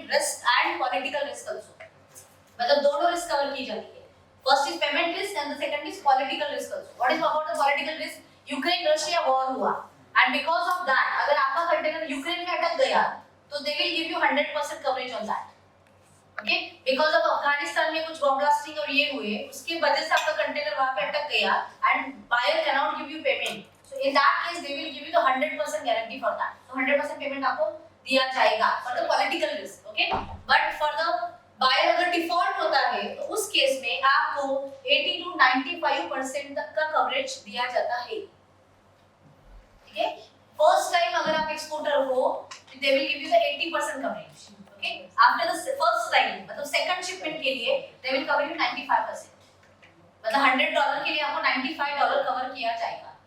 risk and political risk also. मतलब दोनों risk cover की जाती है. First is payment risk and the second is political risk also. What is about the political risk? Ukraine Russia war हुआ and because of that अगर आपका container Ukraine में अटक गया तो they will give you 100% coverage on that. Okay? Because of Afghanistan में कुछ bomb blasting और ये हुए उसकी वजह से आपका कंटेनर वहाँ पे अटक गया and buyer cannot give you payment. So in that case they will give you the 100% guarantee for that. So 100% payment आपको दिया जाएगा for the political risk. Okay? But for the buyer अगर डिफॉल्ट होता है तो उस केस में आपको 80 to 95% तक का कवरेज दिया जाता है. ठीक है. फर्स्ट टाइम अगर आप एक्सपोर्टर हो तो दे will give you the 80% coverage. Okay. After the first time मतलब सेकंड शिपमेंट के लिए दे विल कवर यू 95%. मतलब $100 के लिए आपको $95 कवर किया जाएगा.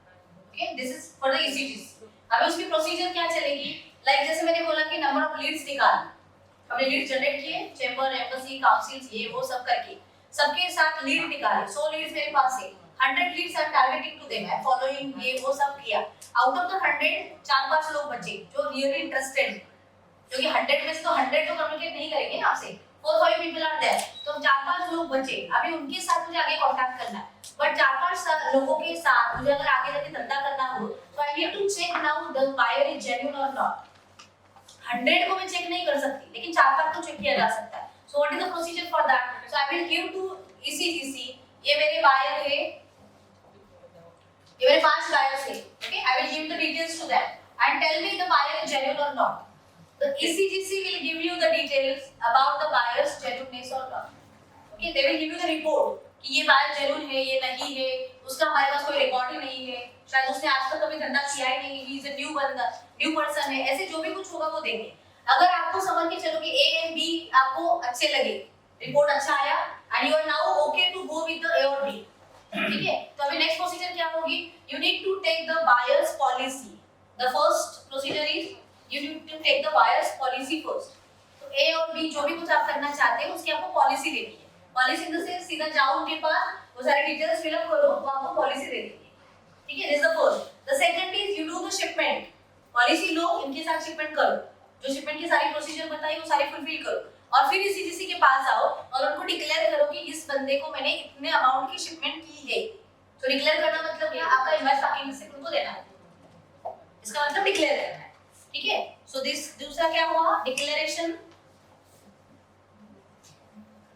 Okay. This is for the ECGC. अब उसकी प्रोसीजर क्या चलेगी? लाइक जैसे मैंने बोला कि नंबर ऑफ लीड्स निकाल हमने लीड जनरेट किए चैम्बर एम्बेसी काउंसिल्स ये वो सब करके सबके साथ लीड निकाले 100 लीड्स मेरे पास है 100 leads are targeting to them है फॉलोइंग ये वो सब किया आउट ऑफ द 100 4-5 लोग बचे जो रियली इंटरेस्टेड क्योंकि 100 में से तो 100 तो कम्युनिकेट नहीं करेंगे ना आपसे 4-5 पीपल आर देयर तो 4-5 लोग बचे अभी उनके साथ मुझे आगे कांटेक्ट करना है बट 4-5 लोगों के साथ मुझे अगर आगे जाके धंधा करना हो तो I need to check now the buyer is genuine और नॉट 100 को मैं चेक नहीं कर सकती लेकिन 4-5 को चेक किया जा सकता है. So what is the procedure for that? So I will give to ECGC ये मेरे बायर है ये मेरे 5 बायर्स है. Okay. I will give the details to them and tell me the buyer is genuine और not. The ECGC will give you the details about the buyers genuineness और not. Okay. They will give you the report कि ये buyer genuine है ये नहीं है उसका हमारे पास कोई रिकॉर्ड ही नहीं है शायद उसने आज तक कभी धंधा किया ही नहीं ही इज अ न्यू बंदा न्यू पर्सन है ऐसे जो भी कुछ होगा वो देंगे. अगर आपको समझ के चलो कि ए एंड बी आपको अच्छे लगे रिपोर्ट अच्छा आया and you are now okay to go with the A और बी. ठीक है. तो अभी नेक्स्ट प्रोसीजर क्या होगी? You need to take the buyer's policy. The first procedure is you need to take the buyer's policy first. तो A और B जो भी कुछ आप करना चाहते हैं उसकी आपको पॉलिसी देनी है. पॉलिसी इन द सेंस सीधा जाओ उनके पास वो सारे डिटेल्स फिल अप करो वो आपको पॉलिसी दे देंगे. ठीक है. This is the first. The second is you do the shipment. Policy लो इनके साथ शिपमेंट करो जो शिपमेंट की सारी प्रोसीजर बताई वो सारी फुलफिल करो और फिर ईसीजीसी के पास आओ और उनको डिक्लेयर करो कि इस बंदे को मैंने इतने अमाउंट की शिपमेंट की है. तो डिक्लेयर करना मतलब क्या? आपका इन्वेस्ट पैकिंग से उनको देना है. इसका मतलब डिक्लेयर करना है. ठीक है. सो दिस दूसरा क्या हुआ? डिक्लेरेशन.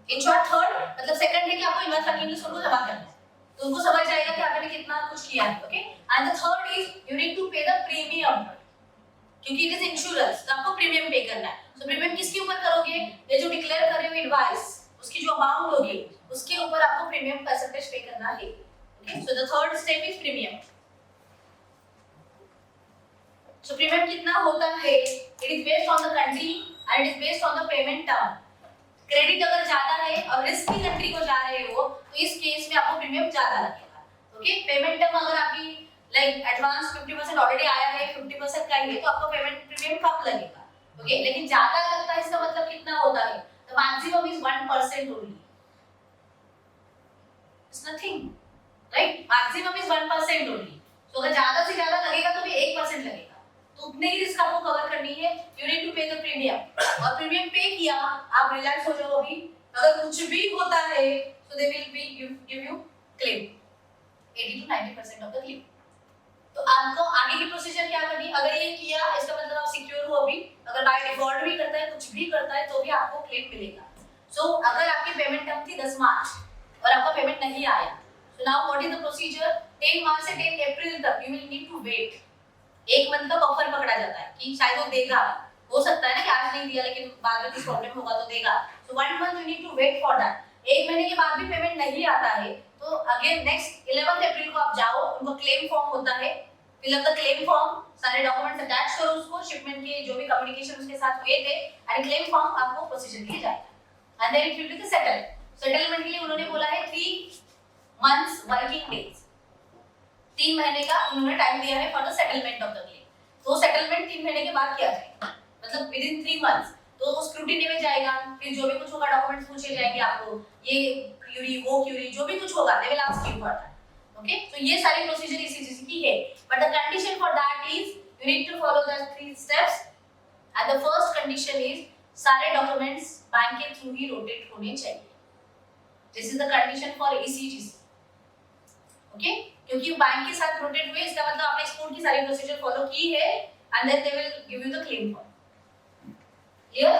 इन शॉर्ट थर्ड मतलब सेकंड है कि आपको इन्वेस्ट पैकिंग से उनको जमा करना है तो उनको समझ जाएगा कि आपने कितना कुछ किया है. Okay. And the third is you need to pay the premium क्योंकि इट इज इंश्योरेंस तो आपको प्रीमियम पे करना है. सो प्रीमियम किसके ऊपर करोगे? ये जो डिक्लेयर कर रहे हो इनवॉइस उसकी जो अमाउंट होगी उसके ऊपर आपको प्रीमियम परसेंटेज पे करना है. Okay. So the third step is premium. So premium कितना होता है? It is based on the country and it is based on the payment term. Credit अगर ज्यादा है और रिस्की कंट्री को जा रहे हो तो इस केस में आपको प्रीमियम ज्यादा लगेगा. ओके. पेमेंट टर्म अगर आपकी लाइक एडवांस 50% ऑलरेडी आया है 50% का ही है तो आपको पेमेंट प्रीमियम कम लगेगा. ओके. लेकिन ज्यादा लगता है इसका मतलब कितना होता है? The maximum is 1% only. It's nothing right. Maximum is 1% only. So अगर ज्यादा से ज्यादा लगेगा तो भी 1% लगेगा तो उतने ही रिस्क आपको कवर करनी है. You need to pay the premium और प्रीमियम पे किया आप रिलैक्स हो जाओ. अभी अगर कुछ भी होता है so they will be give you claim 80 to 90% of the claim. तो आपको आगे की प्रोसीजर क्या करनी? अगर ये किया इसका मतलब आप सिक्योर हो. अभी अगर बाय डिफॉल्ट भी करता है कुछ भी करता है तो भी आपको क्लेम मिलेगा. सो अगर आपकी पेमेंट टर्म थी 10 मार्च और आपका पेमेंट नहीं आया so now what is the procedure? 10 मार्च से 10 अप्रैल तक you will need to wait. एक मंथ का बफर पकड़ा जाता है कि शायद वो देगा. हो सकता है ना कि आज नहीं दिया लेकिन बाद में कुछ प्रॉब्लम होगा तो देगा. So 1 month you need to wait for that. एक महीने के बाद भी पेमेंट नहीं आता है तो अगेन नेक्स्ट 11 अप्रैल को आप जाओ. उनको क्लेम फॉर्म होता है. Fill up the claim form. सारे डॉक्यूमेंट्स अटैच करो उसको. शिपमेंट के जो भी कम्युनिकेशन उसके साथ हुए थे एंड क्लेम फॉर्म आपको प्रोसीजर दिया जाएगा. And then it will be the settle. Settlement के लिए उन्होंने बोला है 3 मंथ्स वर्किंग डेज. 3 महीने का उन्होंने टाइम दिया है for the settlement of the claim. तो सेटलमेंट 3 महीने के बाद किया जाएगा मतलब विद इन 3 मंथ्स. तो वो स्क्रूटिनी में जाएगा. फिर जो भी कुछ होगा डॉक्यूमेंट्स पूछे जाएंगे आपको ये क्यूरी वो क्यूरी जो भी कुछ होगा they will ask you for that. Okay. तो ये सारी प्रोसीजर ईसीजीसी की है but the condition for that is you need to follow the 3 steps and the first condition is सारे डॉक्यूमेंट्स बैंक के थ्रू ही रोटेट होने चाहिए. This is the condition for ECGC. Okay, क्योंकि बैंक के साथ रोटेट हुए इसका मतलब आपने एक्सपोर्ट की सारी प्रोसीजर फॉलो की है and then they will give you the claim form. Clear?